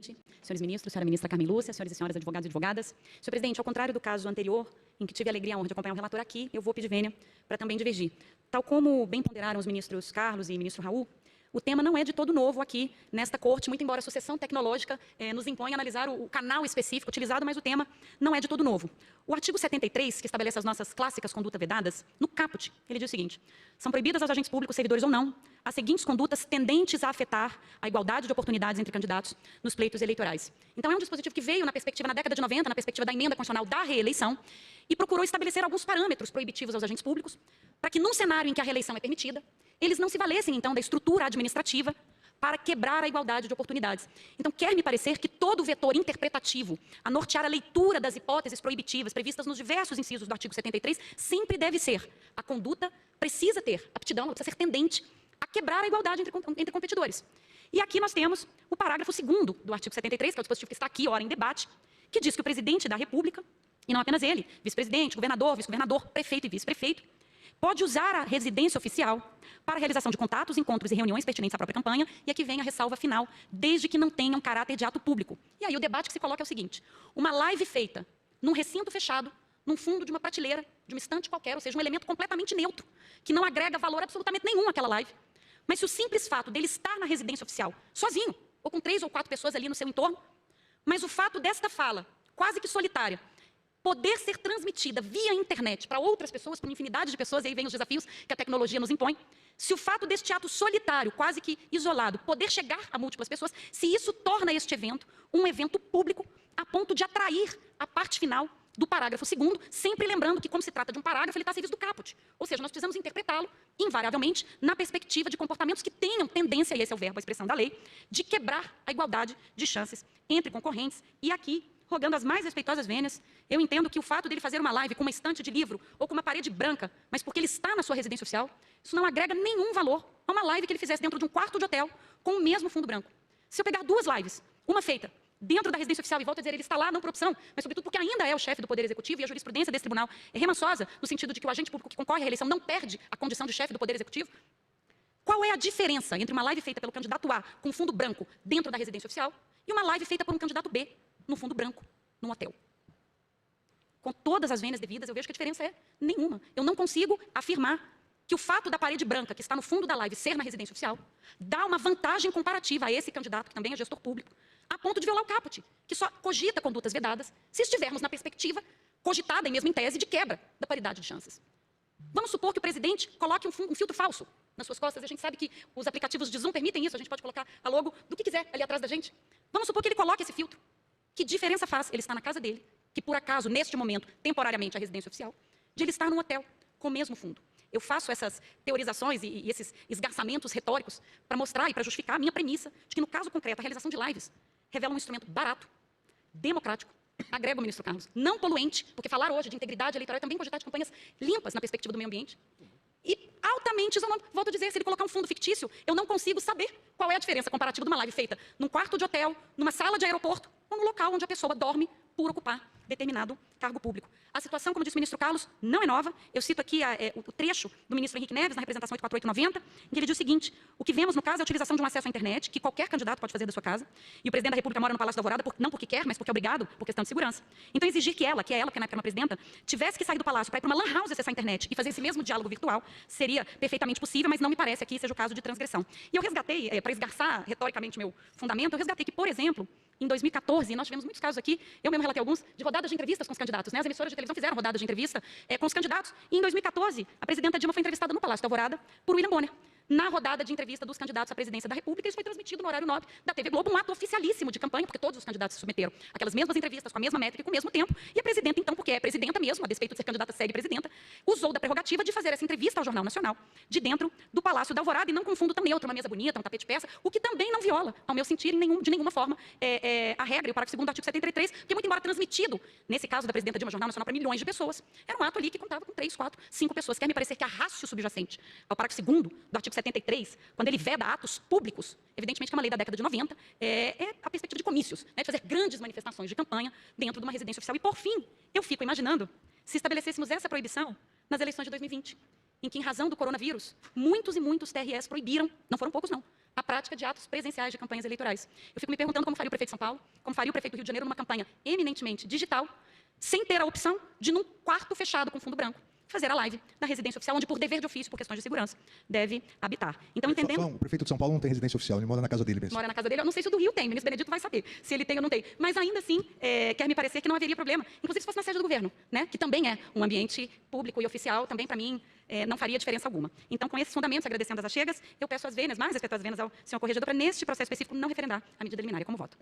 Senhores ministros, senhora ministra Carmen Lúcia, senhores e senhoras advogados e advogadas. Senhor presidente, ao contrário do caso anterior, em que tive a alegria e a honra de acompanhar o relator aqui, eu vou pedir vênia para também divergir. Tal como bem ponderaram os ministros Carlos e ministro Raul, o tema não é de todo novo aqui nesta corte, muito embora a sucessão tecnológica nos imponha analisar o canal específico utilizado, mas o tema não é de todo novo. O artigo 73, que estabelece as nossas clássicas condutas vedadas, no caput, ele diz o seguinte: são proibidas aos agentes públicos, servidores ou não, as seguintes condutas tendentes a afetar a igualdade de oportunidades entre candidatos nos pleitos eleitorais. Então é um dispositivo que veio na perspectiva, na década de 90, na perspectiva da emenda constitucional da reeleição, e procurou estabelecer alguns parâmetros proibitivos aos agentes públicos, para que num cenário em que a reeleição é permitida, eles não se valessem, então, da estrutura administrativa para quebrar a igualdade de oportunidades. Então, quer me parecer que todo vetor interpretativo a nortear a leitura das hipóteses proibitivas previstas nos diversos incisos do artigo 73 sempre deve ser: a conduta precisa ter aptidão, ela precisa ser tendente a quebrar a igualdade entre competidores. E aqui nós temos o parágrafo 2º do artigo 73, que é o dispositivo que está aqui, ora em debate, que diz que o presidente da República, e não apenas ele, vice-presidente, governador, vice-governador, prefeito e vice-prefeito, pode usar a residência oficial para a realização de contatos, encontros e reuniões pertinentes à própria campanha, e aqui vem a ressalva final, desde que não tenham caráter de ato público. E aí o debate que se coloca é o seguinte: uma live feita num recinto fechado, num fundo de uma prateleira, de uma estante qualquer, ou seja, um elemento completamente neutro, que não agrega valor absolutamente nenhum àquela live, mas se o simples fato dele estar na residência oficial, sozinho, ou com 3 ou 4 pessoas ali no seu entorno, mas o fato desta fala, quase que solitária, poder ser transmitida via internet para outras pessoas, para uma infinidade de pessoas, e aí vem os desafios que a tecnologia nos impõe, se o fato deste ato solitário, quase que isolado, poder chegar a múltiplas pessoas, se isso torna este evento um evento público, a ponto de atrair a parte final do parágrafo 2º, sempre lembrando que, como se trata de um parágrafo, ele está a serviço do caput. Ou seja, nós precisamos interpretá-lo, invariavelmente, na perspectiva de comportamentos que tenham tendência, e esse é o verbo, a expressão da lei, de quebrar a igualdade de chances entre concorrentes. E aqui, rogando as mais respeitosas vênias, eu entendo que o fato dele fazer uma live com uma estante de livro ou com uma parede branca, mas porque ele está na sua residência oficial, isso não agrega nenhum valor a uma live que ele fizesse dentro de um quarto de hotel com o mesmo fundo branco. Se eu pegar 2 lives, uma feita dentro da residência oficial, e volto a dizer, ele está lá não por opção, mas sobretudo porque ainda é o chefe do Poder Executivo, e a jurisprudência desse tribunal é remansosa, no sentido de que o agente público que concorre à reeleição não perde a condição de chefe do Poder Executivo. Qual é a diferença entre uma live feita pelo candidato A com fundo branco dentro da residência oficial e uma live feita por um candidato B no fundo branco, num hotel? Com todas as vênias devidas, eu vejo que a diferença é nenhuma. Eu não consigo afirmar que o fato da parede branca que está no fundo da live ser na residência oficial dá uma vantagem comparativa a esse candidato, que também é gestor público, a ponto de violar o caput, que só cogita condutas vedadas se estivermos na perspectiva, cogitada e mesmo em tese, de quebra da paridade de chances. Vamos supor que o presidente coloque um filtro falso nas suas costas. A gente sabe que os aplicativos de Zoom permitem isso, a gente pode colocar a logo do que quiser ali atrás da gente. Vamos supor que ele coloque esse filtro. Que diferença faz ele estar na casa dele, que por acaso, neste momento, temporariamente, é a residência oficial, de ele estar num hotel com o mesmo fundo? Eu faço essas teorizações e esses esgarçamentos retóricos para mostrar e para justificar a minha premissa de que, no caso concreto, a realização de lives revela um instrumento barato, democrático, agrega o ministro Carlos, não poluente, porque falar hoje de integridade eleitoral é também cogitar de campanhas limpas na perspectiva do meio ambiente, e altamente isonômico. Volto a dizer, se ele colocar um fundo fictício, eu não consigo saber qual é a diferença comparativa de uma live feita num quarto de hotel, numa sala de aeroporto, ou no local onde a pessoa dorme por ocupar determinado cargo público. A situação, como disse o ministro Carlos, não é nova. Eu cito aqui o trecho do ministro Henrique Neves, na representação 84890, em que ele diz o seguinte: o que vemos no caso é a utilização de um acesso à internet, que qualquer candidato pode fazer da sua casa, e o presidente da República mora no Palácio da Alvorada, não porque quer, mas porque é obrigado, por questão de segurança. Então exigir que ela, porque na época era uma presidenta, tivesse que sair do palácio para ir para uma lan house acessar a internet e fazer esse mesmo diálogo virtual, seria perfeitamente possível, mas não me parece aqui seja o caso de transgressão. E eu resgatei, para esgarçar retoricamente meu fundamento, eu resgatei que, por exemplo, em 2014, nós tivemos muitos casos aqui, eu mesmo relatei alguns, de rodadas de entrevistas com os candidatos, né? As emissoras de televisão fizeram rodadas de entrevista com os candidatos, e em 2014, a presidenta Dilma foi entrevistada no Palácio da Alvorada por William Bonner, na rodada de entrevista dos candidatos à presidência da República. Isso foi transmitido no horário nobre da TV Globo, um ato oficialíssimo de campanha, porque todos os candidatos se submeteram àquelas mesmas entrevistas, com a mesma métrica e com o mesmo tempo, e a presidenta, então, porque é presidenta mesmo, a despeito de ser candidata séria e presidenta, usou da prerrogativa de fazer essa entrevista ao Jornal Nacional, de dentro do Palácio da Alvorada, e não com um fundo tão neutro, uma mesa bonita, um tapete persa, o que também não viola, ao meu sentir, de nenhuma forma, a regra e o parágrafo 2º do artigo 73, porque muito embora transmitido, nesse caso da presidenta Dilma, Jornal Nacional, para milhões de pessoas, era um ato ali que contava com 3, 4, 5 pessoas. Quer me parecer que a rácio subjacente ao parágrafo 2º do artigo 73, quando ele veda atos públicos, evidentemente que é uma lei da década de 90, é a perspectiva de comícios, né, de fazer grandes manifestações de campanha dentro de uma residência oficial. E, por fim, eu fico imaginando se estabelecêssemos essa proibição nas eleições de 2020, em que, em razão do coronavírus, muitos e muitos TREs proibiram, não foram poucos não, a prática de atos presenciais de campanhas eleitorais. Eu fico me perguntando como faria o prefeito de São Paulo, como faria o prefeito do Rio de Janeiro numa campanha eminentemente digital, sem ter a opção de, num quarto fechado com fundo branco, fazer a live na residência oficial, onde, por dever de ofício, por questões de segurança, deve habitar. Então, entendendo... O prefeito de São Paulo não tem residência oficial, ele mora na casa dele mesmo. Mora na casa dele. Eu não sei se o do Rio tem, o ministro Benedito vai saber se ele tem ou não tem. Mas, ainda assim, quer me parecer que não haveria problema. Inclusive, se fosse na sede do governo, né, que também é um ambiente público e oficial, também, para mim, não faria diferença alguma. Então, com esses fundamentos, agradecendo as achegas, eu peço às venas, mais respeito às venas ao senhor corregedor, para, neste processo específico, não referendar a medida liminar como voto.